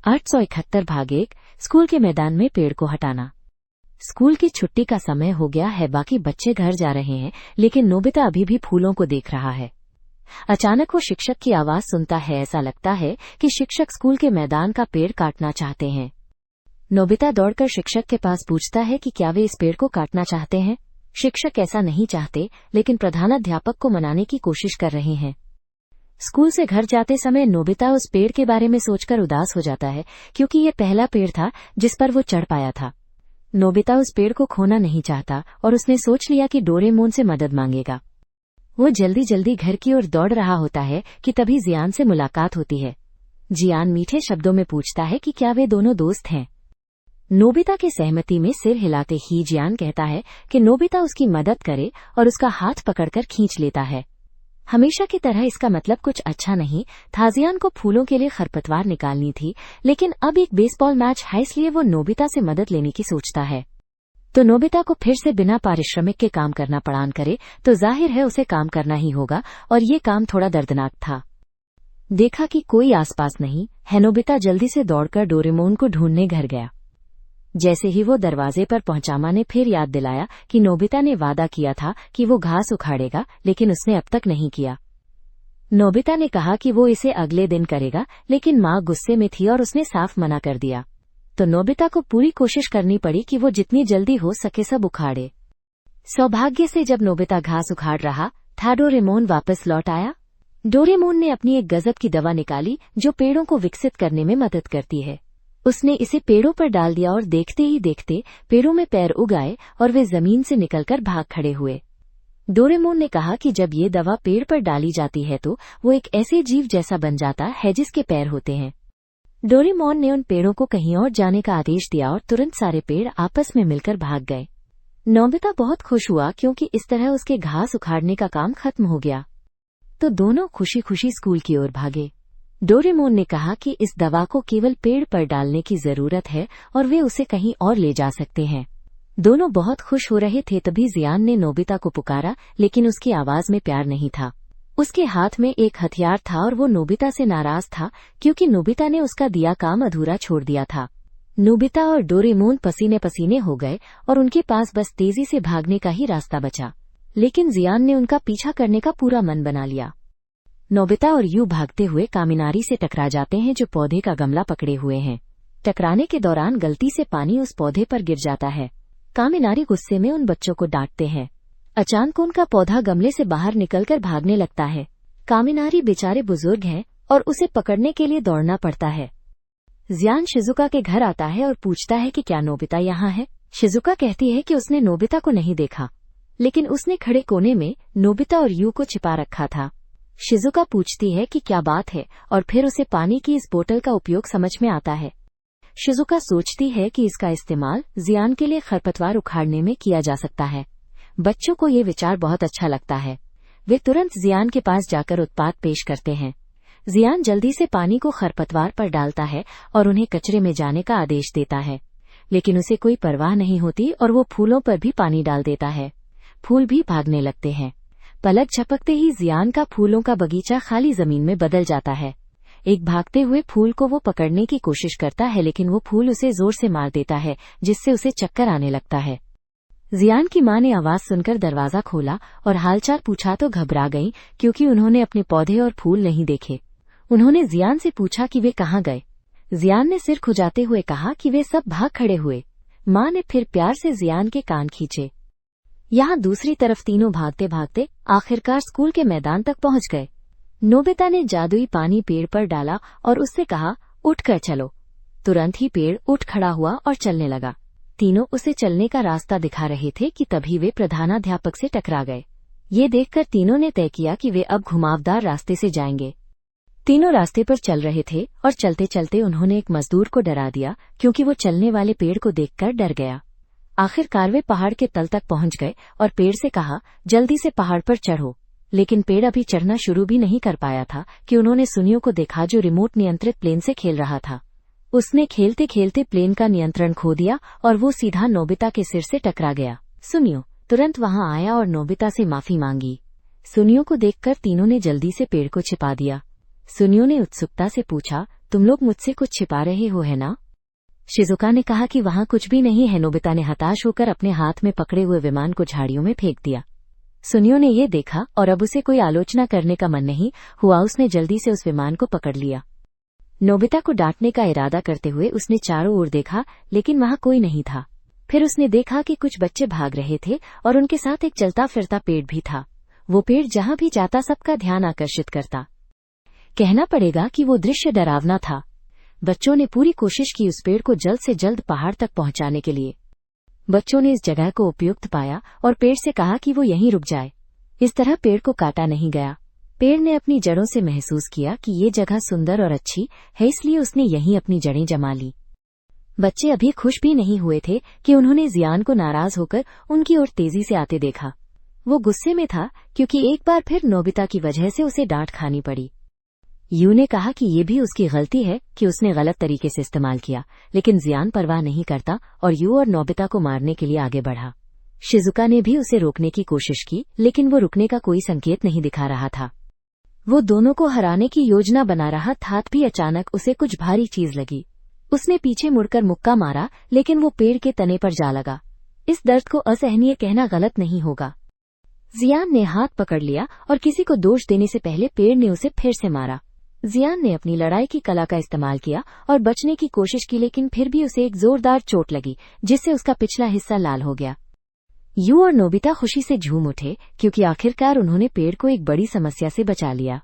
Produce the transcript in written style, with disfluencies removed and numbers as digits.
871 भाग 1 स्कूल के मैदान में पेड़ को हटाना। स्कूल की छुट्टी का समय हो गया है, बाकी बच्चे घर जा रहे हैं, लेकिन नोबिता अभी भी फूलों को देख रहा है। अचानक वो शिक्षक की आवाज सुनता है। ऐसा लगता है कि शिक्षक स्कूल के मैदान का पेड़ काटना चाहते हैं। नोबिता दौड़कर शिक्षक के पास पूछता है कि क्या वे इस पेड़ को काटना चाहते हैं। शिक्षक ऐसा नहीं चाहते, लेकिन प्रधानाध्यापक को मनाने की कोशिश कर रहे हैं। स्कूल से घर जाते समय नोबिता उस पेड़ के बारे में सोचकर उदास हो जाता है, क्योंकि ये पहला पेड़ था जिस पर वो चढ़ पाया था। नोबिता उस पेड़ को खोना नहीं चाहता और उसने सोच लिया कि डोरेमोन से मदद मांगेगा। वो जल्दी जल्दी घर की ओर दौड़ रहा होता है कि तभी जियान से मुलाकात होती है। जियान मीठे शब्दों में पूछता है कि क्या वे दोनों दोस्त हैं। नोबिता के सहमति में सिर हिलाते ही जियान कहता है कि नोबिता उसकी मदद करे और उसका हाथ पकड़कर खींच लेता है। हमेशा की तरह इसका मतलब कुछ अच्छा नहीं था। जियान को फूलों के लिए खरपतवार निकालनी थी, लेकिन अब एक बेसबॉल मैच है, इसलिए वो नोबिता से मदद लेने की सोचता है। तो नोबिता को फिर से बिना पारिश्रमिक के काम करना पड़ान करे तो जाहिर है उसे काम करना ही होगा, और ये काम थोड़ा दर्दनाक था। देखा कि कोई आसपास नहीं है, नोबिता जल्दी से दौड़कर डोरेमोन को ढूंढने घर गया। जैसे ही वो दरवाजे पर पहुंचा, माँ ने फिर याद दिलाया कि नोबिता ने वादा किया था कि वो घास उखाड़ेगा, लेकिन उसने अब तक नहीं किया। नोबिता ने कहा कि वो इसे अगले दिन करेगा, लेकिन माँ गुस्से में थी और उसने साफ मना कर दिया। तो नोबिता को पूरी कोशिश करनी पड़ी कि वो जितनी जल्दी हो सके सब उखाड़े। सौभाग्य से जब नोबिता घास उखाड़ रहा था, डोरेमोन वापस लौट आया। डोरेमोन ने अपनी एक गजब की दवा निकाली जो पेड़ों को विकसित करने में मदद करती है। उसने इसे पेड़ों पर डाल दिया और देखते ही देखते पेड़ों में पैर उग आए और वे जमीन से निकलकर भाग खड़े हुए। डोरेमोन ने कहा कि जब ये दवा पेड़ पर डाली जाती है तो वो एक ऐसे जीव जैसा बन जाता है जिसके पैर होते हैं। डोरेमोन ने उन पेड़ों को कहीं और जाने का आदेश दिया और तुरंत सारे पेड़ आपस में मिलकर भाग गए। नोबिता बहुत खुश हुआ, क्योंकि इस तरह उसके घास उखाड़ने का काम खत्म हो गया। तो दोनों खुशी खुशी स्कूल की ओर भागे। डोरेमोन ने कहा कि इस दवा को केवल पेड़ पर डालने की जरूरत है और वे उसे कहीं और ले जा सकते हैं। दोनों बहुत खुश हो रहे थे, तभी जियान ने नोबिता को पुकारा, लेकिन उसकी आवाज में प्यार नहीं था। उसके हाथ में एक हथियार था और वो नोबिता से नाराज था, क्योंकि नोबिता ने उसका दिया काम अधूरा छोड़ दिया था। नोबिता और डोरेमोन पसीने पसीने हो गए और उनके पास बस तेजी से भागने का ही रास्ता बचा, लेकिन जियान ने उनका पीछा करने का पूरा मन बना लिया। नोबिता और यू भागते हुए कामिनारी से टकरा जाते हैं, जो पौधे का गमला पकड़े हुए हैं। टकराने के दौरान गलती से पानी उस पौधे पर गिर जाता है। कामिनारी गुस्से में उन बच्चों को डांटते हैं। अचानक उनका पौधा गमले से बाहर निकलकर भागने लगता है। कामिनारी बेचारे बुजुर्ग हैं और उसे पकड़ने के लिए दौड़ना पड़ता है। जियान शिजुका के घर आता है और पूछता है कि क्या नोबिता यहाँ है। शिजुका कहती है कि उसने नोबिता को नहीं देखा, लेकिन उसने खड़े कोने में नोबिता और यू को छिपा रखा था। शिजुका पूछती है कि क्या बात है, और फिर उसे पानी की इस बोतल का उपयोग समझ में आता है। शिजुका सोचती है कि इसका इस्तेमाल जियान के लिए खरपतवार उखाड़ने में किया जा सकता है। बच्चों को ये विचार बहुत अच्छा लगता है। वे तुरंत जियान के पास जाकर उत्पात पेश करते हैं। जियान जल्दी से पानी को खरपतवार पर डालता है और उन्हें कचरे में जाने का आदेश देता है, लेकिन उसे कोई परवाह नहीं होती और वो फूलों पर भी पानी डाल देता है। फूल भी भागने लगते हैं। पलक झपकते ही जियान का फूलों का बगीचा खाली जमीन में बदल जाता है। एक भागते हुए फूल को वो पकड़ने की कोशिश करता है, लेकिन वो फूल उसे जोर से मार देता है, जिससे उसे चक्कर आने लगता है। जियान की माँ ने आवाज सुनकर दरवाजा खोला और हालचाल पूछा तो घबरा गईं, क्योंकि उन्होंने अपने पौधे और फूल नहीं देखे। उन्होंने जियान से पूछा कि वे कहाँ गए। जियान ने सिर खुजाते हुए कहा कि वे सब भाग खड़े हुए। माँ ने फिर प्यार से जियान के कान खींचे। यहाँ दूसरी तरफ तीनों भागते भागते आखिरकार स्कूल के मैदान तक पहुंच गए। नोबिता ने जादुई पानी पेड़ पर डाला और उससे कहा, उठकर चलो। तुरंत ही पेड़ उठ खड़ा हुआ और चलने लगा। तीनों उसे चलने का रास्ता दिखा रहे थे कि तभी वे प्रधानाध्यापक से टकरा गए। ये देखकर तीनों ने तय किया कि वे अब घुमावदार रास्ते से जाएंगे। तीनों रास्ते पर चल रहे थे और चलते चलते उन्होंने एक मजदूर को डरा दिया, क्योंकि वो चलने वाले पेड़ को देखकर डर गया। आखिरकार वे पहाड़ के तल तक पहुंच गए और पेड़ से कहा, जल्दी से पहाड़ पर चढ़ो। लेकिन पेड़ अभी चढ़ना शुरू भी नहीं कर पाया था कि उन्होंने सुनियो को देखा, जो रिमोट नियंत्रित प्लेन से खेल रहा था। उसने खेलते खेलते प्लेन का नियंत्रण खो दिया और वो सीधा नोबिता के सिर से टकरा गया। सुनियो तुरंत वहां आया और नोबिता से माफी मांगी। सुनियो को देखकर तीनों ने जल्दी से पेड़ को छिपा दिया। सुनियो ने उत्सुकता से पूछा, तुम लोग मुझसे कुछ छिपा रहे हो है ना? शिजुका ने कहा कि वहां कुछ भी नहीं है। नोबिता ने हताश होकर अपने हाथ में पकड़े हुए विमान को झाड़ियों में फेंक दिया। सुनियो ने ये देखा और अब उसे कोई आलोचना करने का मन नहीं हुआ। उसने जल्दी से उस विमान को पकड़ लिया। नोबिता को डांटने का इरादा करते हुए उसने चारों ओर देखा, लेकिन वहां कोई नहीं था। फिर उसने देखा कि कुछ बच्चे भाग रहे थे और उनके साथ एक चलता फिरता पेड़ भी था। वो पेड़ जहां भी जाता सबका ध्यान आकर्षित करता। कहना पड़ेगा कि वो दृश्य डरावना था। बच्चों ने पूरी कोशिश की उस पेड़ को जल्द से जल्द पहाड़ तक पहुंचाने के लिए। बच्चों ने इस जगह को उपयुक्त पाया और पेड़ से कहा कि वो यहीं रुक जाए। इस तरह पेड़ को काटा नहीं गया। पेड़ ने अपनी जड़ों से महसूस किया कि ये जगह सुंदर और अच्छी है, इसलिए उसने यहीं अपनी जड़ें जमा ली। बच्चे अभी खुश भी नहीं हुए थे कि उन्होंने जियान को नाराज होकर उनकी ओर तेजी से आते देखा। वो गुस्से में था क्योंकि एक बार फिर नोबिता की वजह से उसे डांट खानी पड़ी। यू ने कहा कि ये भी उसकी गलती है कि उसने गलत तरीके से इस्तेमाल किया, लेकिन जियान परवाह नहीं करता और यू और नोबिता को मारने के लिए आगे बढ़ा। शिजुका ने भी उसे रोकने की कोशिश की, लेकिन वो रुकने का कोई संकेत नहीं दिखा रहा था। वो दोनों को हराने की योजना बना रहा था, भी अचानक उसे कुछ भारी चीज लगी। उसने पीछे मुड़कर मुक्का मारा, लेकिन वो पेड़ के तने पर जा लगा। इस दर्द को असहनीय कहना गलत नहीं होगा। जियान ने हाथ पकड़ लिया और किसी को दोष देने से पहले पेड़ ने उसे फिर से मारा। जियान ने अपनी लड़ाई की कला का इस्तेमाल किया और बचने की कोशिश की, लेकिन फिर भी उसे एक जोरदार चोट लगी जिससे उसका पिछला हिस्सा लाल हो गया। यू और नोबिता खुशी से झूम उठे क्योंकि आखिरकार उन्होंने पेड़ को एक बड़ी समस्या से बचा लिया।